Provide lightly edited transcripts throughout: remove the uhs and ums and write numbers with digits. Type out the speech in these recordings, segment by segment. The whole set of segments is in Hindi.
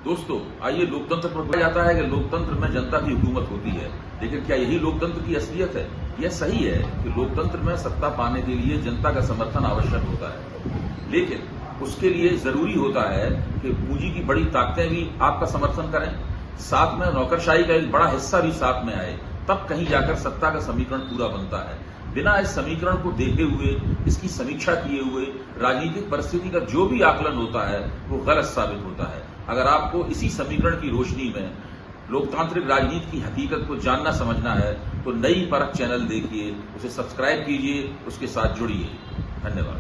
दोस्तों, आइए लोकतंत्र पर कहा जाता है कि लोकतंत्र में जनता की हुकूमत होती है, लेकिन क्या यही लोकतंत्र की असलियत है? यह सही है कि लोकतंत्र में सत्ता पाने के लिए जनता का समर्थन आवश्यक होता है, लेकिन उसके लिए जरूरी होता है कि पूंजी की बड़ी ताकतें भी आपका समर्थन करें, साथ में नौकरशाही का एक बड़ा हिस्सा भी साथ में आए, तब कहीं जाकर सत्ता का समीकरण पूरा बनता है। बिना इस समीकरण को देखे हुए, इसकी समीक्षा किए हुए राजनीतिक परिस्थिति का जो भी आकलन होता है वो गलत साबित होता है। अगर आपको इसी समीकरण की रोशनी में लोकतांत्रिक राजनीति की हकीकत को जानना समझना है तो नई परख चैनल देखिए, उसे सब्सक्राइब कीजिए, उसके साथ जुड़िए। धन्यवाद।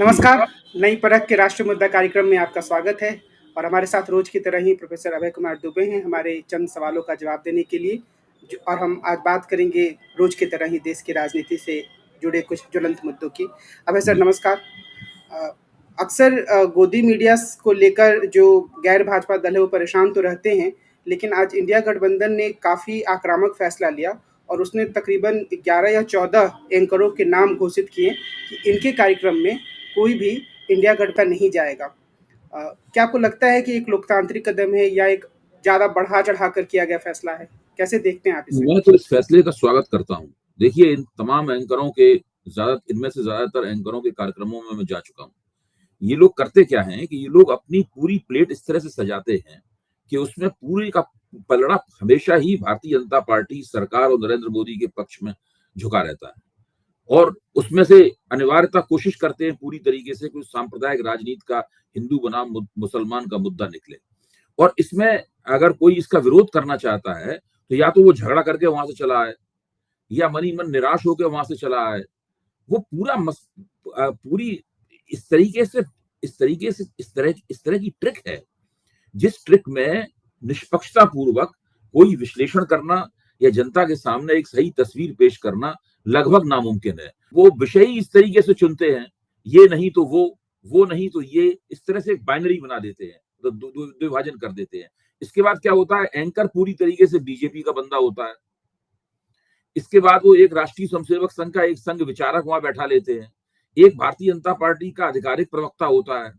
नमस्कार, नई परख के राष्ट्रीय मुद्दा कार्यक्रम में आपका स्वागत है और हमारे साथ रोज की तरह ही प्रोफेसर अभय कुमार दुबे हैं हमारे चंद सवालों का जवाब देने के लिए। और हम आज बात करेंगे रोज की तरह ही देश की राजनीति से जुड़े कुछ ज्वलंत मुद्दों की। अभय सर नमस्कार। अ, अक्सर गोदी मीडिया को लेकर जो गैर भाजपा दल है वो परेशान तो रहते हैं, लेकिन आज इंडिया गठबंधन ने काफ़ी आक्रामक फैसला लिया और उसने तकरीबन 11 या 14 एंकरों के नाम घोषित किए कि इनके कार्यक्रम में कोई भी इंडिया गठबंधन नहीं जाएगा। क्या आपको लगता है कि एक लोकतांत्रिक कदम है या एक ज़्यादा बढ़ा चढ़ा कर किया गया फैसला है? कैसे देखते हैं आप इसे? मैं तो इस फैसले का स्वागत करता हूँ। देखिए, इन तमाम एंकरों के इनमें से ज्यादातर एंकरों के कार्यक्रमों में मैं जा चुका हूँ। ये लोग करते क्या हैं कि ये लोग अपनी पूरी प्लेट इस तरह से सजाते हैं कि उसमें पूरी का पलड़ा हमेशा ही भारतीय जनता पार्टी सरकार और नरेंद्र मोदी के पक्ष में झुका रहता है और उसमें से अनिवार्यता कोशिश करते हैं पूरी तरीके से कि सांप्रदायिक राजनीति का हिंदू बनाम मुसलमान का मुद्दा निकले। और इसमें अगर कोई इसका विरोध करना चाहता है तो या तो वो झगड़ा करके वहां से चला आए या मनी मन निराश होकर वहां से चला आए। वो पूरी इस तरीके से इस तरह की ट्रिक है, जिस ट्रिक में निष्पक्षता पूर्वक कोई विश्लेषण करना या जनता के सामने एक सही तस्वीर पेश करना लगभग नामुमकिन है। वो विषय ही इस तरीके से चुनते हैं, ये नहीं तो वो नहीं तो ये, इस तरह से एक बाइनरी बना देते हैं, विभाजन कर देते हैं। इसके बाद क्या होता है, एंकर पूरी तरीके से बीजेपी का बंदा होता है। इसके बाद वो एक राष्ट्रीय स्वयंसेवक संघ का एक संघ विचारक वहां बैठा लेते हैं, एक भारतीय जनता पार्टी का आधिकारिक प्रवक्ता होता है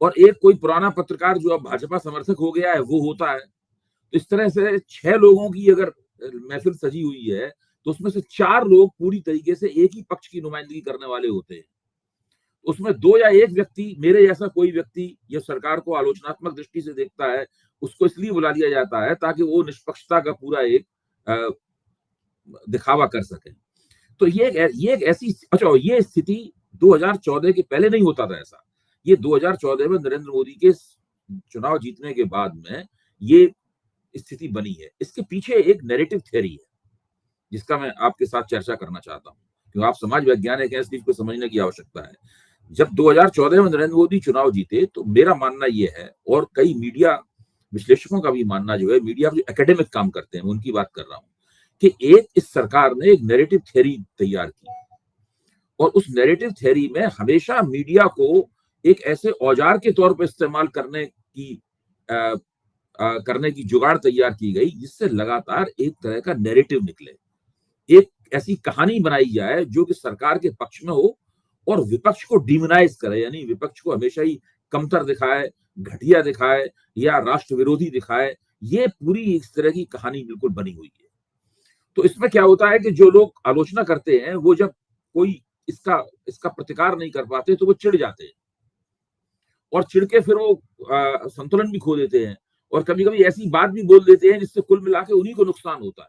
और एक कोई पुराना पत्रकार जो अब भाजपा समर्थक हो गया है वो होता है। तो इस तरह से 6 लोगों की अगर महफिल सजी हुई है तो उसमें से 4 लोग पूरी तरीके से एक ही पक्ष की नुमाइंदगी करने वाले होते हैं। उसमें 2 या 1 व्यक्ति, मेरे जैसा कोई व्यक्ति ये सरकार को आलोचनात्मक दृष्टि से देखता है, उसको इसलिए बुला लिया जाता है ताकि वो निष्पक्षता का पूरा एक दिखावा कर सके। तो ये एक ऐसी, अच्छा, ये स्थिति 2014 के पहले नहीं होता था ऐसा। ये 2014 में नरेंद्र मोदी के चुनाव जीतने के बाद में ये स्थिति बनी है। इसके पीछे एक नैरेटिव थ्योरी है जिसका मैं आपके साथ चर्चा करना चाहता हूँ, क्योंकि आप समाज वैज्ञानिक हैं, इस चीज को समझने की आवश्यकता है। जब 2014 में नरेंद्र मोदी चुनाव जीते तो मेरा मानना यह है, और कई मीडिया विश्लेषकों का भी मानना जो है, मीडिया जो एकेडमिक काम करते हैं उनकी बात कर रहा हूं, कि एक इस सरकार ने एक नैरेटिव थ्योरी तैयार की और उस नैरेटिव थ्योरी में हमेशा मीडिया को एक ऐसे औजार के तौर पर इस्तेमाल करने की जुगाड़ तैयार की गई जिससे लगातार एक तरह का नैरेटिव निकले, एक ऐसी कहानी बनाई जाए जो कि सरकार के पक्ष में हो और विपक्ष को डिमोनाइज करे, यानी विपक्ष को हमेशा ही कमतर दिखाए, घटिया दिखाए या राष्ट्र विरोधी दिखाए। ये पूरी इस तरह की कहानी बिल्कुल बनी हुई है। तो इसमें क्या होता है कि जो लोग आलोचना करते हैं वो जब कोई इसका प्रतिकार नहीं कर पाते तो वो चिढ़ जाते हैं और चिढ़ के फिर वो संतुलन भी खो देते हैं और कभी कभी ऐसी बात भी बोल देते हैं जिससे कुल मिला के उन्हीं को नुकसान होता है।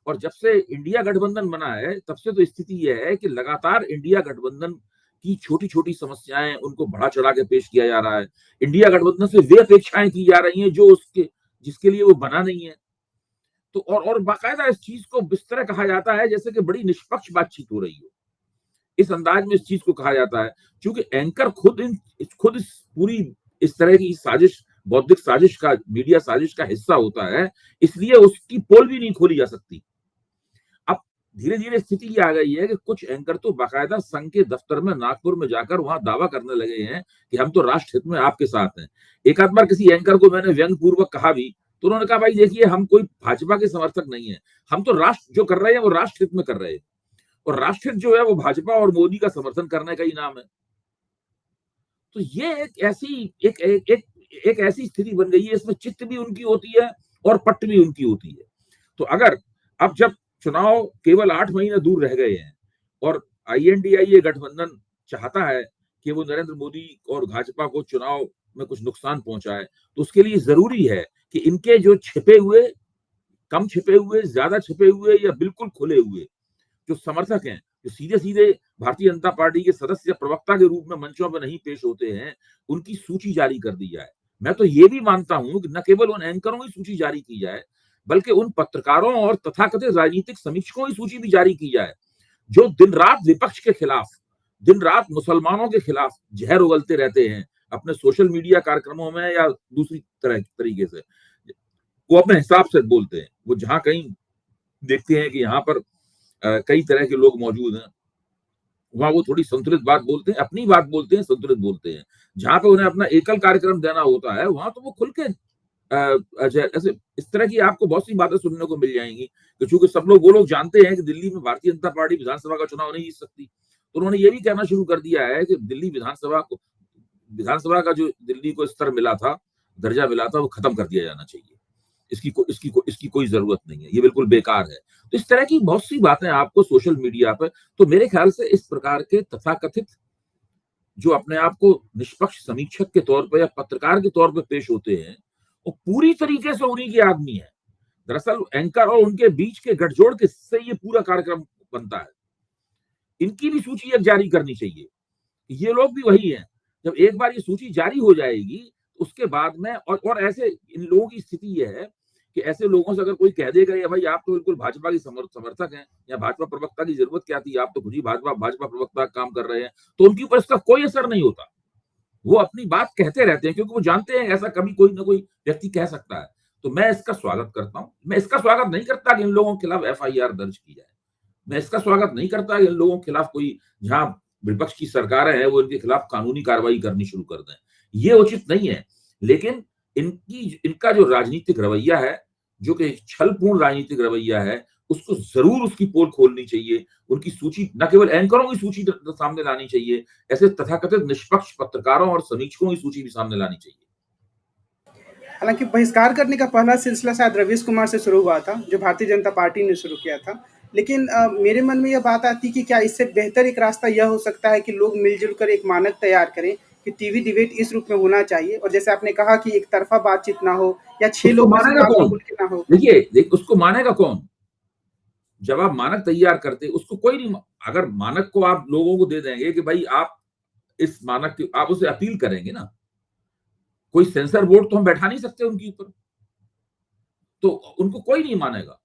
और जब से इंडिया गठबंधन बना है तब से तो स्थिति यह है कि लगातार इंडिया गठबंधन की छोटी छोटी समस्याएं उनको बढ़ा चढ़ा के पेश किया जा रहा है। इंडिया गठबंधन से वे अपेक्षाएं की जा रही हैं जो जिसके लिए वो बना नहीं है। तो और बाकायदा इस चीज को इस तरह कहा जाता है जैसे कि बड़ी निष्पक्ष बातचीत हो रही हो, इस अंदाज में इस चीज को कहा जाता है। क्योंकि एंकर खुद इस पूरी इस तरह की साजिश, बौद्धिक साजिश का, मीडिया साजिश का हिस्सा होता है, इसलिए उसकी पोल भी नहीं खोली जा सकती। अब धीरे धीरे स्थिति ये आ गई है कि कुछ एंकर तो बाकायदा संघ के दफ्तर में नागपुर में जाकर वहां दावा करने लगे हैं कि हम तो राष्ट्र हित में आपके साथ हैं। एक आध बार किसी एंकर को मैंने व्यंग पूर्वक कहा भी, तो उन्होंने कहा भाई देखिए, हम कोई भाजपा के समर्थक नहीं है, हम तो राष्ट्र जो कर रहे हैं वो राष्ट्र हित में कर रहे हैं, और राष्ट्र हित जो है वो भाजपा और मोदी का समर्थन करने का ही नाम है। तो ये एक ऐसी स्थिति बन गई है, इसमें चित्त भी उनकी होती है और पट्ट भी उनकी होती है। तो अगर अब जब चुनाव केवल 8 महीने दूर रह गए हैं और INDIA गठबंधन चाहता है कि वो नरेंद्र मोदी और भाजपा को चुनाव में कुछ नुकसान पहुंचाए, तो उसके लिए जरूरी है कि इनके जो छिपे हुए, कम छिपे हुए, ज्यादा छिपे हुए या बिल्कुल खुले हुए जो समर्थक हैं, जो सीधे-सीधे भारतीय जनता पार्टी के सदस्य या प्रवक्ता के रूप में मंचों पर नहीं पेश होते हैं, उनकी सूची जारी कर दी जाए। मैं तो ये भी मानता हूं कि न केवल उन एंकरों की सूची जारी की जाए, बल्कि उन पत्रकारों और तथाकथित राजनीतिक समीक्षकों की सूची भी जारी की जाए, जो दिन-रात विपक्ष के खिलाफ, दिन-रात मुसलमानों के खिलाफ जहर उगलते रहते हैं, अपने सोशल मीडिया कार्यक्रमों में या दूसरी तरीके से। वो अपने हिसाब से बोलते हैं। वो जहां कहीं देखते हैं कि यहाँ पर कई तरह के लोग मौजूद हैं, वहां वो थोड़ी संतुलित बात बोलते हैं, अपनी बात बोलते हैं, संतुलित बोलते हैं। जहां पे उन्हें अपना एकल कार्यक्रम देना होता है, वहां तो वो खुल के ऐसे इस तरह की आपको बहुत सी बातें सुनने को मिल जाएंगी कि चूंकि सब लोग, वो लोग जानते हैं कि दिल्ली में भारतीय जनता पार्टी विधानसभा का चुनाव नहीं जीत सकती, तो उन्होंने ये भी कहना शुरू कर दिया है कि दिल्ली विधानसभा का जो दिल्ली को स्तर मिला था, दर्जा मिला था, वो खत्म कर दिया जाना चाहिए। इसकी कोई जरूरत नहीं है, ये बिल्कुल बेकार है। तो इस तरह की बहुत सी बातें आपको सोशल मीडिया पर, तो मेरे ख्याल से इस प्रकार के तथाकथित जो अपने आप को निष्पक्ष समीक्षक के तौर पर या पत्रकार के तौर पर पेश होते हैं, वो पूरी तरीके से उन्हीं के आदमी है। दरअसल एंकर और उनके बीच के गठजोड़ के से ये पूरा कार्यक्रम बनता है। इनकी भी सूची एक जारी करनी चाहिए। ये लोग भी वही हैं। जब एक बार ये सूची जारी हो जाएगी, उसके बाद में और ऐसे इन लोगों की स्थिति ये है कि ऐसे लोगों से अगर कोई कह देगा या भाई आप तो बिल्कुल भाजपा की समर्थक हैं या भाजपा प्रवक्ता की जरूरत क्या थी, आप तो खुद ही भाजपा प्रवक्ता का काम कर रहे हैं, तो उनके ऊपर इसका कोई असर नहीं होता। वो अपनी बात कहते रहते हैं क्योंकि वो जानते हैं ऐसा कभी कोई ना कोई व्यक्ति कह सकता है। तो मैं इसका स्वागत करता हूं। मैं इसका स्वागत नहीं करता कि इन लोगों के खिलाफ FIR दर्ज की जाए। मैं इसका स्वागत नहीं करता कि इन लोगों के खिलाफ कोई, जहां विपक्ष की सरकारें हैं, वो इनके खिलाफ कानूनी कार्रवाई करनी शुरू कर दें। ये उचित नहीं है। लेकिन इनका जो राजनीतिक रवैया है, जो कि छलपूर्ण राजनीतिक रवैया है, उसको जरूर उसकी पोल खोलनी चाहिए। उनकी सूची, न केवल एंकरों की सूची सामने लानी चाहिए, ऐसे तथाकथित निष्पक्ष पत्रकारों और समीक्षकों की सूची भी सामने लानी चाहिए। हालांकि बहिष्कार करने का पहला सिलसिला शायद रवीश कुमार से शुरू हुआ था, जो भारतीय जनता पार्टी ने शुरू किया था। लेकिन मेरे मन में यह बात आती कि क्या इससे बेहतर एक रास्ता यह हो सकता है कि लोग मिलजुल कर एक मानक तैयार करें कि टीवी डिबेट इस रूप में होना चाहिए, और जैसे आपने कहा कि एक तरफा बातचीत ना हो या 6 लोग मानेगा कौन? खुल के ना हो। देखिए, उसको मानेगा कौन? जब आप मानक तैयार करते, उसको कोई नहीं। अगर मानक को आप लोगों को दे देंगे कि भाई आप इस मानक की, आप उसे अपील करेंगे ना, कोई सेंसर बोर्ड तो हम बैठा नहीं सकते उनके ऊपर, तो उनको कोई नहीं मानेगा।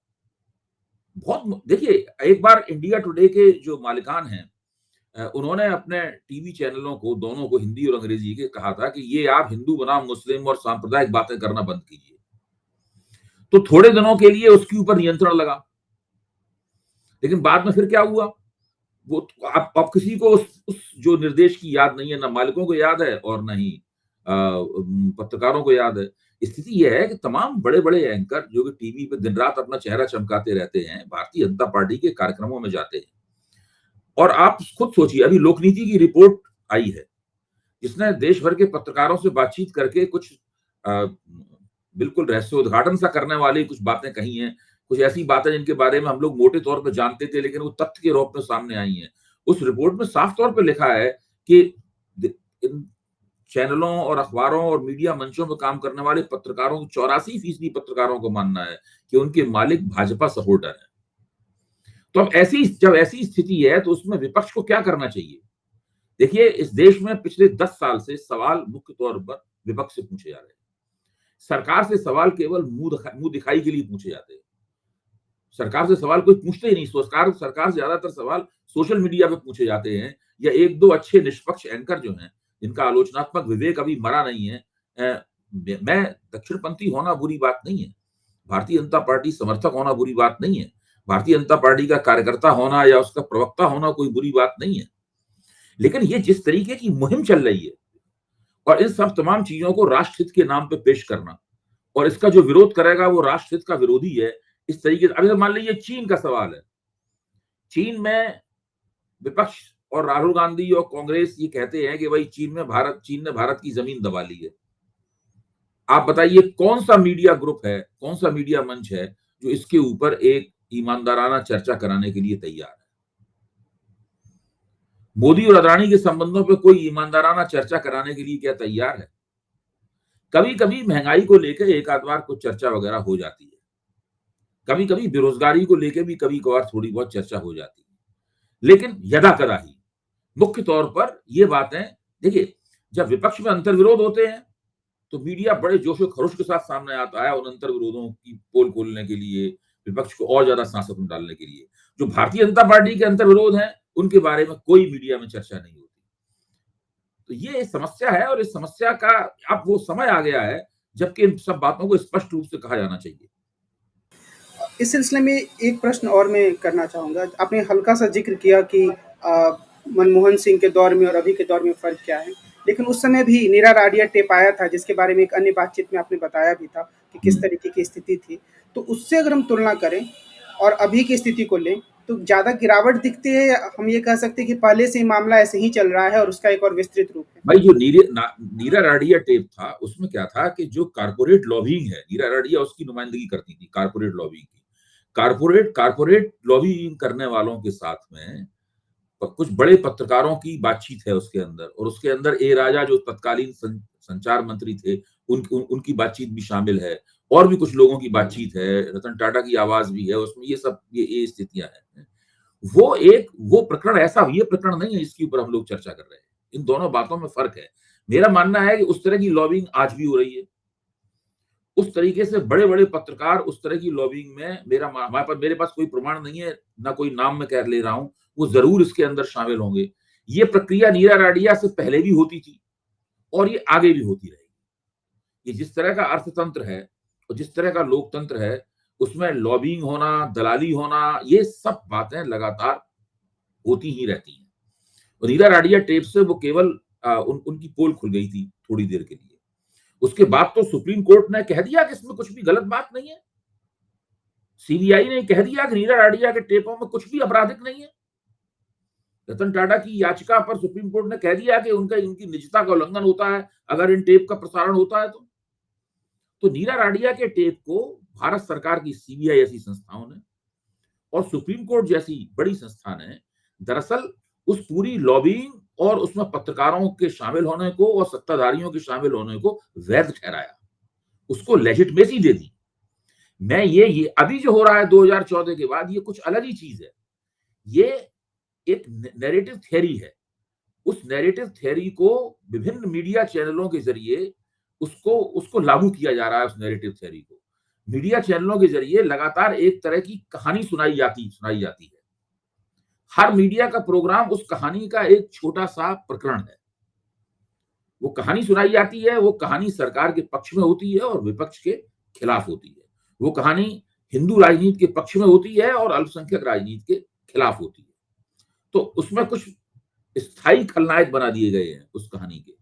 देखिए, एक बार इंडिया टुडे के जो मालिकान हैं, उन्होंने अपने टीवी चैनलों को, दोनों को, हिंदी और अंग्रेजी के, कहा था कि ये आप हिंदू बनाम मुस्लिम और सांप्रदायिक बातें करना बंद कीजिए। तो थोड़े दिनों के लिए उसके ऊपर नियंत्रण लगा, लेकिन बाद में फिर क्या हुआ, वो अब किसी को उस जो निर्देश की याद नहीं है, ना मालिकों को याद है और ना ही पत्रकारों को याद है। स्थिति यह है कि तमाम बड़े बड़े एंकर जो कि टीवी पे दिन रात अपना चेहरा चमकाते रहते हैं, भारतीय जनता पार्टी के कार्यक्रमों में जाते हैं। और आप खुद सोचिए, अभी लोकनीति की रिपोर्ट आई है, जिसने देश भर के पत्रकारों से बातचीत करके कुछ बिल्कुल रहस्योद्घाटन सा करने वाली कुछ बातें कही हैं, कुछ ऐसी बातें जिनके बारे में हम लोग मोटे तौर पर जानते थे, लेकिन वो तथ्य के रूप में सामने आई हैं। उस रिपोर्ट में साफ तौर पर लिखा है कि इन चैनलों और अखबारों और मीडिया मंचों पर काम करने वाले पत्रकारों, 84% पत्रकारों को मानना है कि उनके मालिक भाजपा सपोर्टर है। तो अब जब ऐसी स्थिति है, तो उसमें विपक्ष को क्या करना चाहिए? देखिए, इस देश में पिछले 10 साल से सवाल मुख्य तौर पर विपक्ष से पूछे जा रहे हैं। सरकार से सवाल केवल मुंह दिखाई के लिए पूछे जाते हैं। सरकार से सवाल कोई पूछते ही नहीं। सरकार से ज्यादातर सवाल सोशल मीडिया पे पूछे जाते हैं, या एक दो अच्छे निष्पक्ष एंकर जो हैं, जिनका आलोचनात्मक विवेक अभी मरा नहीं है। मैं दक्षिणपंथी होना बुरी बात नहीं है, भारतीय जनता पार्टी समर्थक होना बुरी बात नहीं है, भारतीय जनता पार्टी का कार्यकर्ता होना या उसका प्रवक्ता होना कोई बुरी बात नहीं है। लेकिन ये जिस तरीके की मुहिम चल रही है, और इन सब तमाम चीजों को राष्ट्रहित के नाम पे पेश करना, और इसका जो विरोध करेगा वो राष्ट्रहित का विरोधी है, इस तरीके से। अभी मान लीजिए चीन का सवाल है। चीन में विपक्ष और राहुल गांधी और कांग्रेस ये कहते हैं कि भाई चीन ने भारत की जमीन दबा ली है। आप बताइए कौन सा मीडिया ग्रुप है, कौन सा मीडिया मंच है जो इसके ऊपर एक ईमानदाराना चर्चा कराने के लिए तैयार है? मोदी और अदानी के संबंधों पे कोई ईमानदाराना चर्चा कराने के लिए क्या तैयार है? कभी कभी महंगाई को लेकर एक आध बार कुछ चर्चा वगैरह हो जाती है, कभी कभी बेरोजगारी को लेकर भी कभी कभार थोड़ी बहुत चर्चा हो जाती है, लेकिन यदा कदा ही मुख्य तौर पर ये बातें, देखिए जब विपक्ष में अंतर्विरोध होते हैं तो मीडिया बड़े जोश और खरोश के साथ सामने आता है उन अंतर्विरोधों की पोल खोलने के लिए, विपक्ष को और ज्यादा सांसत में डालने के लिए। जो भारतीय जनता पार्टी के अंतर्विरोध हैं उनके बारे में कोई मीडिया में चर्चा नहीं होती। तो ये समस्या है और इस समस्या का अब वो समय आ गया है जबकि इन सब बातों को स्पष्ट रूप से कहा जाना चाहिए। इस सिलसिले में एक प्रश्न और मैं करना चाहूँगा। आपने हल्का सा ज़िक्र किया कि मनमोहन सिंह के दौर में और अभी के दौर में फ़र्क क्या है। लेकिन उस समय भी नीरा राडिया टेप आया था जिसके बारे में एक अन्य बातचीत में आपने बताया भी था कि किस तरीके की स्थिति थी। तो उससे अगर हम तुलना करें और अभी की स्थिति को लें तो ज़्यादा गिरावट दिखती है या हम ये कह सकते हैं कि पहले से ही मामला ऐसे ही चल रहा है और उसका एक और विस्तृत रूप है? भाई जो नीरा राडिया टेप था उसमें क्या था कि जो कारपोरेट लॉबिंग है, नीरा राडिया उसकी नुमाइंदगी करती थी कारपोरेट लॉबिंग की। कारपोरेट लॉबिंग करने वालों के साथ में कुछ बड़े पत्रकारों की बातचीत है उसके अंदर, और उसके अंदर ए राजा जो तत्कालीन संचार मंत्री थे उनकी बातचीत भी शामिल है, और भी कुछ लोगों की बातचीत है, रतन टाटा की आवाज भी है उसमें। ये सब ये स्थितियां हैं। वो प्रकरण ऐसा, ये प्रकरण नहीं है जिसके ऊपर हम लोग चर्चा कर रहे हैं। इन दोनों बातों में फर्क है। मेरा मानना है कि उस तरह की लॉबिंग आज भी हो रही है। उस तरीके से बड़े बड़े पत्रकार उस तरह की लॉबिंग में, मेरे पास कोई प्रमाण नहीं है, ना कोई नाम मैं कह ले रहा हूं, वो जरूर इसके अंदर शामिल होंगे। ये प्रक्रिया नीरा राडिया से पहले भी होती थी और ये आगे भी होती रहेगी। ये जिस तरह का अर्थतंत्र है और जिस तरह का लोकतंत्र है उसमें लॉबिंग होना, दलाली होना, ये सब बातें लगातार होती ही रहती हैं। और नीरा राडिया टेप से वो केवल उनकी पोल खुल गई थी थोड़ी देर के लिए। उसके बाद तो सुप्रीम कोर्ट ने कह दिया कि इसमें कुछ भी गलत बात नहीं है। सीबीआई ने कह दिया कि नीरा राडिया के टेपों में कुछ भी आपराधिक नहीं है। रतन टाटा की याचिका पर सुप्रीम कोर्ट ने कह दिया कि इनकी निजता का उल्लंघन होता है अगर इन टेप का प्रसारण होता है तो नीरा राडिया के टेप को भारत सरकार की सीबीआई ऐसी संस्थाओं ने और सुप्रीम कोर्ट जैसी बड़ी संस्था ने दरअसल उस पूरी लॉबिंग और उसमें पत्रकारों के शामिल होने को और सत्ताधारियों के शामिल होने को वैध ठहराया, उसको लेजिटिमेसी दे दी। ये अभी जो हो रहा है 2014 के बाद, ये कुछ अलग ही चीज है। ये एक नैरेटिव थ्योरी है। उस नैरेटिव थ्योरी को विभिन्न मीडिया चैनलों के जरिए उसको लागू किया जा रहा है। उस नैरेटिव थ्योरी को मीडिया चैनलों के जरिए लगातार एक तरह की कहानी सुनाई जाती है। हर मीडिया का प्रोग्राम उस कहानी का एक छोटा सा प्रकरण है। वो कहानी सुनाई जाती है, वो कहानी सरकार के पक्ष में होती है और विपक्ष के खिलाफ होती है। वो कहानी हिंदू राजनीति के पक्ष में होती है और अल्पसंख्यक राजनीति के खिलाफ होती है। तो उसमें कुछ स्थायी खलनायक बना दिए गए हैं उस कहानी के,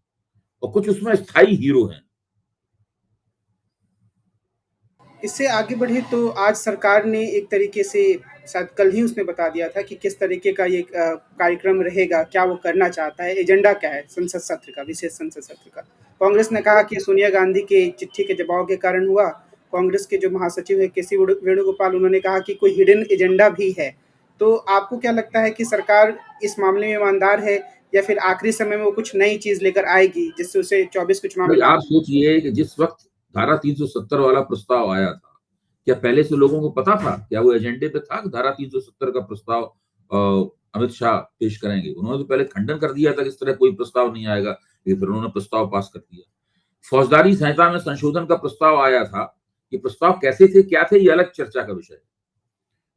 और कुछ उसमें स्थायी हीरो हैं। इससे आगे बढ़े तो आज सरकार ने एक तरीके से, शायद कल ही उसने बता दिया था कि किस तरीके का ये कार्यक्रम रहेगा, क्या वो करना चाहता है, एजेंडा क्या है संसद सत्र का, विशेष संसद सत्र का। कांग्रेस ने कहा कि सोनिया गांधी के चिट्ठी के दबाव के कारण हुआ। कांग्रेस के जो महासचिव है केसी वेणुगोपाल, उन्होंने कहा कि कोई हिडन एजेंडा भी है। तो आपको क्या लगता है कि सरकार इस मामले में ईमानदार है या फिर आखिरी समय में वो कुछ नई चीज लेकर आएगी जिससे उसे 24 के चुनाव में? आप सोचिए कि जिस वक्त धारा 370 वाला प्रस्ताव आया था, क्या पहले से लोगों को पता था? क्या वो एजेंडे पे था कि धारा 370 का प्रस्ताव अमित शाह पेश करेंगे? उन्होंने तो पहले खंडन कर दिया था कि इस तरह कोई प्रस्ताव नहीं आएगा, लेकिन फिर उन्होंने प्रस्ताव पास कर दिया। फौजदारी संहिता में संशोधन का प्रस्ताव आया था। ये प्रस्ताव कैसे थे, क्या थे, ये अलग चर्चा का विषय है।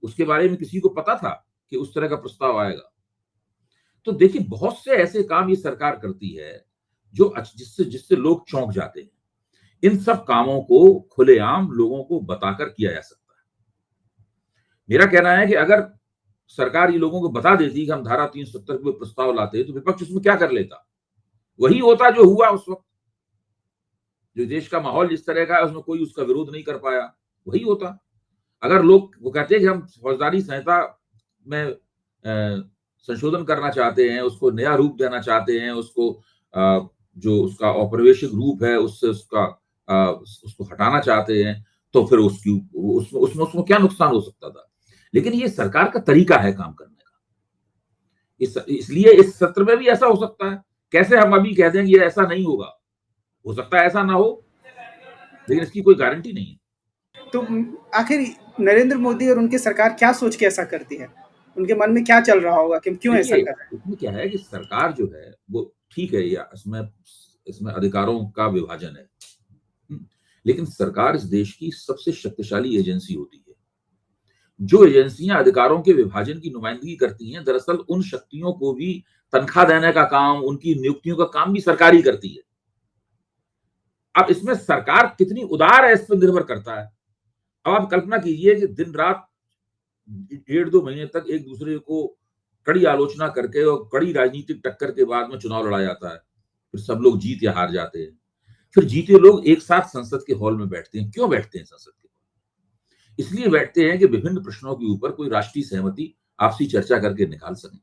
उसके बारे में किसी को पता था कि उस तरह का प्रस्ताव आएगा? तो देखिए, बहुत से ऐसे काम ये सरकार करती है जो जिससे लोग चौंक जाते हैं। इन सब कामों को खुलेआम लोगों को बताकर किया जा सकता है। मेरा कहना है कि अगर सरकार ये लोगों को बता देती कि हम धारा 370 पे प्रस्ताव लाते तो विपक्ष उसमें क्या कर लेता? वही होता जो हुआ उस वक्त। जो देश का माहौल जिस तरह का है उसमें कोई उसका विरोध नहीं कर पाया, वही होता। अगर लोग वो कहते हैं कि हम फौजदारी संहिता में संशोधन करना चाहते हैं, उसको नया रूप देना चाहते हैं, उसको जो उसका औपनिवेशिक रूप है उससे उसको हटाना चाहते हैं, तो फिर उसमें क्या नुकसान हो सकता था। लेकिन ये सरकार का तरीका है काम करने का। इसलिए इस सत्र में भी ऐसा हो सकता है। कैसे हम अभी कह दें कि ये ऐसा नहीं होगा, हो सकता है ऐसा ना हो, लेकिन इसकी कोई गारंटी नहीं है। तो आखिर नरेंद्र मोदी और उनकी सरकार क्या सोच के ऐसा करती है? उनके मन में क्या चल रहा होगा कि क्यों ऐसा देखिए, कर रहे हैं? इसमें क्या है कि सरकार जो है वो ठीक है, या इसमें अधिकारों का विभाजन है। लेकिन सरकार इस देश की सबसे शक्तिशाली एजेंसी होती है। जो एजेंसियां अधिकारों के विभाजन की नुमाइंदगी करती हैं, दरअसल उन शक्तियों को भी तनख्वाह देने का काम, उनकी नियुक्तियों का काम भी सरकार ही करती है। अब इसमें सरकार कितनी उदार है इस पर निर्भर करता है। अब आप कल्पना कीजिए कि दिन रात 1.5-2 महीने तक एक दूसरे को कड़ी आलोचना करके और कड़ी राजनीतिक टक्कर के बाद में चुनाव लड़ा जाता है। फिर सब लोग जीत या हार जाते हैं। फिर जीते लोग एक साथ संसद के हॉल में बैठते हैं। क्यों बैठते हैं संसद के? इसलिए बैठते हैं कि विभिन्न प्रश्नों के ऊपर कोई राष्ट्रीय सहमति, आपसी चर्चा करके निकाल सकें।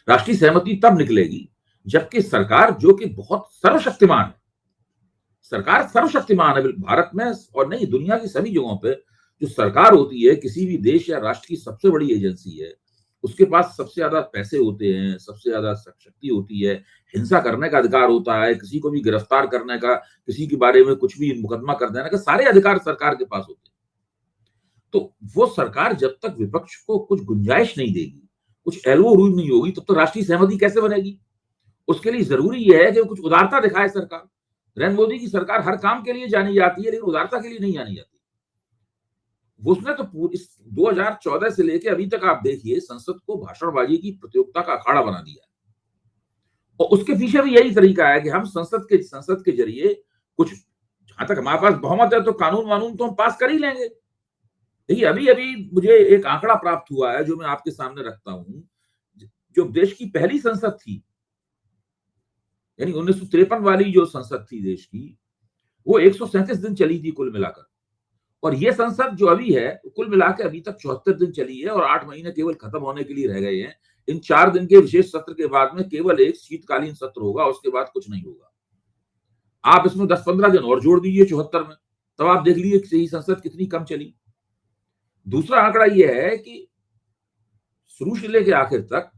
राष्ट्रीय सहमति तब निकलेगी जबकि सरकार, जो कि बहुत सर्वशक्तिमान है, सरकार सर्वशक्तिमान है भारत में और नहीं दुनिया की सभी जगहों पे। जो सरकार होती है किसी भी देश या राष्ट्र की सबसे बड़ी एजेंसी है, उसके पास सबसे ज्यादा पैसे होते हैं, सबसे ज्यादा शक्ति होती है, हिंसा करने का अधिकार होता है, किसी को भी गिरफ्तार करने का, किसी के बारे में कुछ भी मुकदमा कर देने का सारे अधिकार सरकार के पास होते हैं। तो वो सरकार जब तक विपक्ष को कुछ गुंजाइश नहीं देगी, कुछ एल्बो रूम नहीं होगी, तब तो राष्ट्रीय सहमति कैसे बनेगी? उसके लिए जरूरी यह है कि कुछ उदारता दिखाए सरकार। नरेंद्र मोदी की सरकार हर काम के लिए जानी जाती है, लेकिन उदारता के लिए नहीं जानी जाती। उसने तो इस 2014 से लेकर अभी तक आप देखिए, संसद को भाषणबाजी की प्रतियोगिता का अखाड़ा बना दिया है। और उसके पीछे भी यही तरीका है कि हम संसद के जरिए कुछ, जहां तक हमारे पास बहुमत है तो कानून वानून तो हम पास कर ही लेंगे। देखिए, अभी अभी मुझे एक आंकड़ा प्राप्त हुआ है जो मैं आपके सामने रखता हूं। जो देश की पहली संसद थी, यानी 1953 वाली जो संसद थी देश की, वो 137 दिन चली थी कुल मिलाकर। और ये संसद जो अभी है, कुल मिलाकर अभी तक 74 दिन चली है और 8 महीने केवल खत्म होने के लिए रह गए हैं। इन 4 दिन के विशेष सत्र के बाद में केवल एक शीतकालीन सत्र होगा, उसके बाद कुछ नहीं होगा। आप इसमें 10-15 दिन और जोड़ दीजिए 74 में, तब आप देख लीजिए कि संसद कितनी कम चली। दूसरा आंकड़ा यह है कि शुरू से लेकर आखिर तक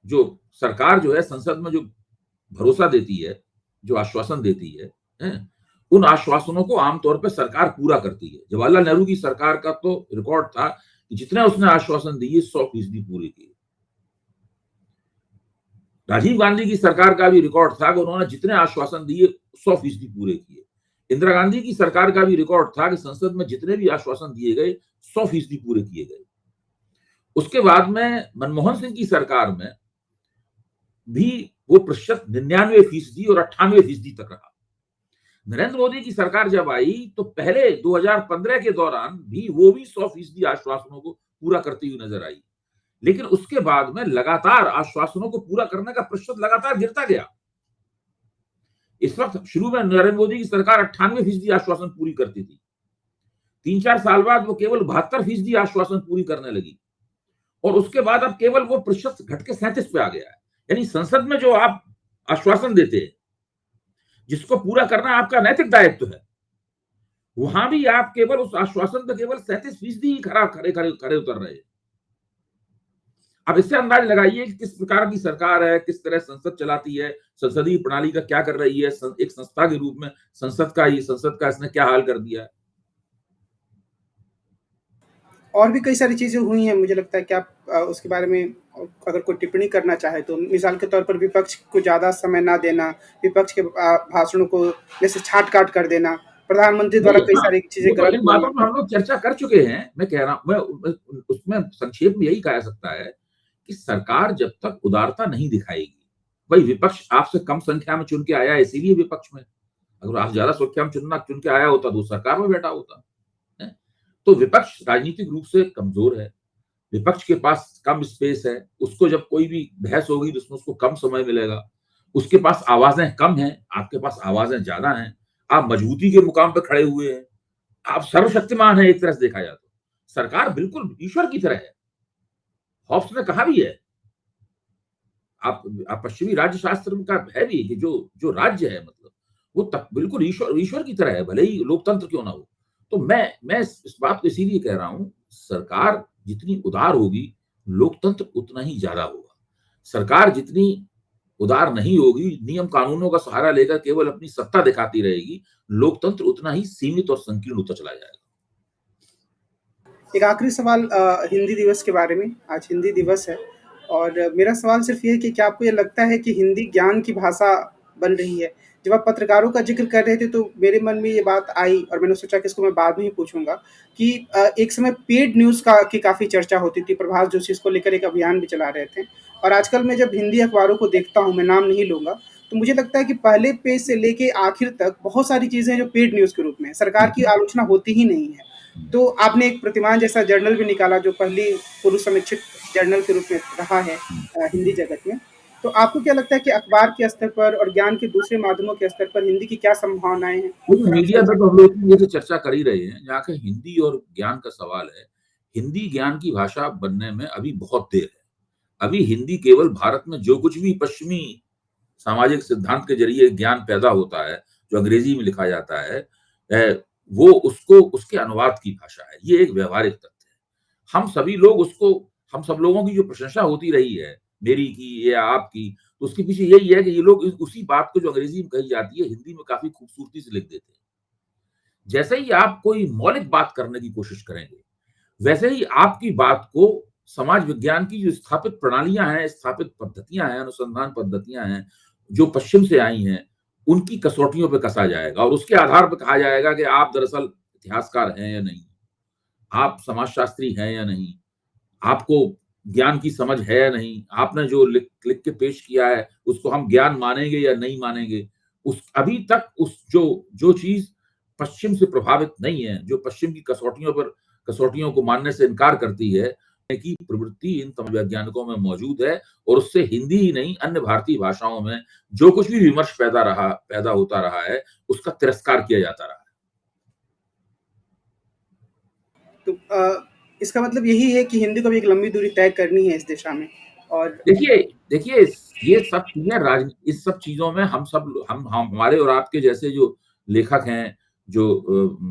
जो सरकार जो है संसद में जो भरोसा देती है, जो आश्वासन देती है, उन आश्वासनों को आमतौर पर सरकार पूरा करती है। जवाहरलाल नेहरू की सरकार का तो रिकॉर्ड था कि जितने उसने आश्वासन दिए 100% पूरे किए। राजीव गांधी की सरकार का भी रिकॉर्ड था कि उन्होंने जितने आश्वासन दिए 100% पूरे किए। इंदिरा गांधी की सरकार का भी रिकॉर्ड था कि संसद में जितने भी आश्वासन दिए गए 100% पूरे किए गए। उसके बाद में मनमोहन सिंह की सरकार में भी वो प्रतिशत 99% और 98% तक रहा। नरेंद्र मोदी की सरकार जब आई तो पहले 2015 के दौरान भी वो भी 100% आश्वासनों को पूरा करती हुई नजर आई, लेकिन उसके बाद में लगातार आश्वासनों को पूरा करने का प्रतिशत लगातार गिरता गया। इस वक्त शुरू में नरेंद्र मोदी की सरकार 98% आश्वासन पूरी करती थी। 3-4 साल बाद वो केवल 72% आश्वासन पूरी करने लगी और उसके बाद अब केवल वो प्रतिशत घट के 37 पे आ गया है। यानी संसद में जो आप आश्वासन देते हैं, जिसको पूरा करना आपका नैतिक दायित्व है, वहां भी आप केवल उस आश्वासन पे केवल 37% ही खरे उतर रहे हैं। अब इससे अंदाज लगाइए कि किस प्रकार की सरकार है, किस तरह संसद चलाती है, संसदीय प्रणाली का क्या कर रही है, एक संस्था के रूप में संसद का इसने क्या हाल कर दिया है। और भी कई सारी चीजें हुई हैं, मुझे लगता है कि आप उसके बारे में अगर कोई टिप्पणी करना चाहे तो। मिसाल के तौर पर विपक्ष को ज्यादा समय ना देना, विपक्ष के भाषणों को जैसे छाट काट कर देना, प्रधानमंत्री द्वारा कई सारी चीजें गलत इन बातों पर हम लोग चर्चा कर चुके हैं। मैं कह रहा हूं, उसमें संक्षेप में यही कहा सकता है कि सरकार जब तक उदारता नहीं दिखाएगी, भाई विपक्ष आपसे कम संख्या में चुन के आया है, इसीलिए विपक्ष में। अगर आप ज्यादा संख्या में चुन के आया होता तो सरकार में बैठा होता है। तो विपक्ष राजनीतिक रूप से कमजोर है, विपक्ष के पास कम स्पेस है, उसको जब कोई भी बहस होगी तो उसमें उसको कम समय मिलेगा, उसके पास आवाजें कम हैं, आपके पास आवाजें ज्यादा हैं, आप मजबूती के मुकाम पर खड़े हुए हैं, आप सर्वशक्तिमान है। एक तरह से देखा जाए तो सरकार बिल्कुल ईश्वर की तरह है, हॉब्स ने कहा भी है, आप पश्चिमी राज्य शास्त्र का है भी कि जो जो राज्य है मतलब वो तक बिल्कुल ईश्वर की तरह है, भले ही लोकतंत्र क्यों ना हो। तो मैं इस बात को इसीलिए कह रहा हूँ, सरकार जितनी उदार होगी, लोकतंत्र उतना ही ज़्यादा होगा। सरकार जितनी उदार नहीं होगी, नियम कानूनों का सहारा लेकर केवल अपनी सत्ता दिखाती रहेगी, लोकतंत्र उतना ही सीमित और संकीर्ण होता चला जाएगा। एक आखिरी सवाल हिंदी दिवस के बारे में। आज हिंदी दिवस है और मेरा सवाल सिर्फ़ ये है कि क्या आपको ये लगता है कि हिंदी ज्ञान की भाषा बन रही है? जब आप पत्रकारों का ज़िक्र कर रहे थे तो मेरे मन में ये बात आई और मैंने सोचा कि इसको मैं बाद में ही पूछूँगा कि एक समय पेड न्यूज़ की काफ़ी चर्चा होती थी। प्रभाष जोशी इसको लेकर एक अभियान भी चला रहे थे और आजकल मैं जब हिंदी अखबारों को देखता हूँ, मैं नाम नहीं लूँगा, तो मुझे लगता है कि पहले पेज से लेके आखिर तक बहुत सारी चीज़ें हैं जो पेड न्यूज़ के रूप में हैं। सरकार की आलोचना होती ही नहीं है। तो आपने एक प्रतिमान जैसा जर्नल भी निकाला जो पहली पुरुष समीक्षित जर्नल के रूप में रहा है हिंदी जगत में। तो आपको क्या लगता है कि अखबार के स्तर पर और ज्ञान के दूसरे माध्यमों के स्तर पर हिंदी की क्या संभावनाएँ हैं? देखिए, और आप मीडिया समझे में तो हम लोग ये तो चर्चा कर ही रहे हैं, जहाँ के हिंदी और ज्ञान का सवाल है। हिंदी ज्ञान की भाषा बनने में अभी बहुत देर है। अभी हिंदी केवल भारत में जो कुछ भी पश्चिमी सामाजिक सिद्धांत के ज़रिए ज्ञान पैदा होता है, जो अंग्रेजी में लिखा जाता है, वो उसको उसके अनुवाद की भाषा है। ये एक व्यावहारिक तथ्य है। हम सब लोगों की जो प्रशंसा होती रही है, मेरी की या आपकी, तो उसके पीछे यही है कि ये लोग उसी बात को जो अंग्रेजी में कही जाती है, हिंदी में काफ़ी खूबसूरती से लिख देते हैं। जैसे ही आप कोई मौलिक बात करने की कोशिश करेंगे, वैसे ही आपकी बात को समाज विज्ञान की जो स्थापित प्रणालियाँ हैं, स्थापित पद्धतियाँ हैं, अनुसंधान पद्धतियाँ हैं, जो पश्चिम से आई हैं, उनकी कसौटियों पे कसा जाएगा और उसके आधार पे कहा जाएगा कि आप दरअसल इतिहासकार हैं या नहीं, आप समाजशास्त्री हैं या नहीं, आपको ज्ञान की समझ है या नहीं, आपने जो लिख लिख के पेश किया है, उसको हम ज्ञान मानेंगे या नहीं मानेंगे। उस अभी तक उस जो जो चीज़ पश्चिम से प्रभावित नहीं है, जो पश्चिम की कसौटियों को मानने से इनकार करती है, की प्रवृत्ति इन तमाम वैज्ञानिकों में मौजूद है और उससे हिंदी ही नहीं, अन्य भारतीय भाषाओं में जो कुछ भी विमर्श पैदा होता रहा है, उसका तिरस्कार किया जाता रहा है। तो इसका मतलब यही है कि हिंदी को भी एक लंबी दूरी तय करनी है इस दिशा में और देखिए देखिए, ये सब चीज़ें इस सब चीज़ों में हम हमारे और आपके जैसे जो लेखक हैं, जो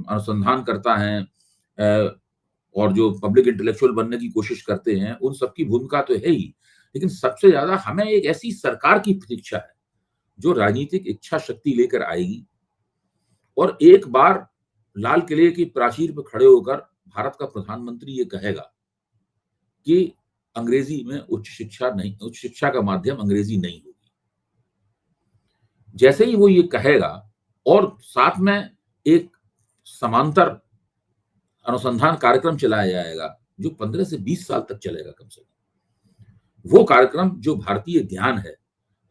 अनुसंधानकर्ता हैं, और जो पब्लिक इंटेलेक्चुअल बनने की कोशिश करते हैं, उन सबकी भूमिका तो है ही। लेकिन सबसे ज़्यादा हमें एक ऐसी सरकार की प्रतीक्षा है, जो राजनीतिक इच्छा शक्ति लेकर आएगी और एक बार लाल किले की प्राचीर पे खड़े होकर भारत का प्रधानमंत्री ये कहेगा कि अंग्रेजी में उच्च शिक्षा का माध्यम अंग्रेजी नहीं होगी। जैसे ही वो ये कहेगा और साथ में एक समांतर अनुसंधान कार्यक्रम चलाया जाएगा, जो 15 से 20 साल तक चलेगा कम से कम। वो कार्यक्रम जो भारतीय ज्ञान है,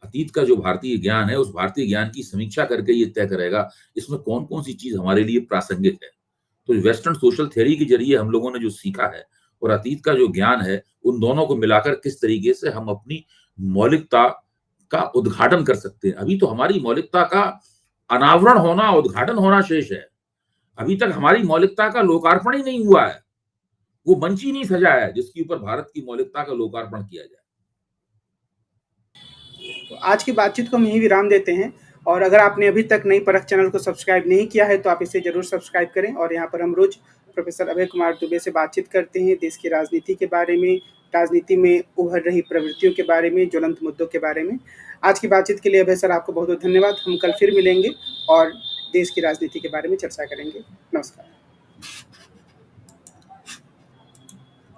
अतीत का जो भारतीय ज्ञान है, उस भारतीय ज्ञान की समीक्षा करके ये तय करेगा, इसमें कौन-कौन सी चीज़ हमारे लिए प्रासंगिक है। तो वेस्टर्न सोशल थ्योरी के ज़रिए हम लोगों ने जो सीखा है और अतीत का जो ज्ञान है, उन दोनों को मिलाकर किस तरीके से हम अपनी मौलिकता का उद्घाटन कर सकते हैं। अभी तो हमारी मौलिकता का अनावरण होना, उद्घाटन होना शेष है। अभी तक हमारी मौलिकता का लोकार्पण ही नहीं हुआ है। वो मंच ही नहीं सजा है, जिसके ऊपर भारत की मौलिकता का लोकार्पण किया जाए। तो आज की बातचीत को हम यहीं विराम देते हैं और अगर आपने अभी तक नई परख चैनल को सब्सक्राइब नहीं किया है तो आप इसे ज़रूर सब्सक्राइब करें और यहाँ पर हम रोज़ प्रोफेसर अभय कुमार दुबे से बातचीत करते हैं देश की राजनीति के बारे में, राजनीति में उभर रही प्रवृत्तियों के बारे में, ज्वलंत मुद्दों के बारे में। आज की बातचीत के लिए अभय सर आपको बहुत-बहुत धन्यवाद। हम कल फिर मिलेंगे और देश की राजनीति के बारे में चर्चा करेंगे। नमस्कार।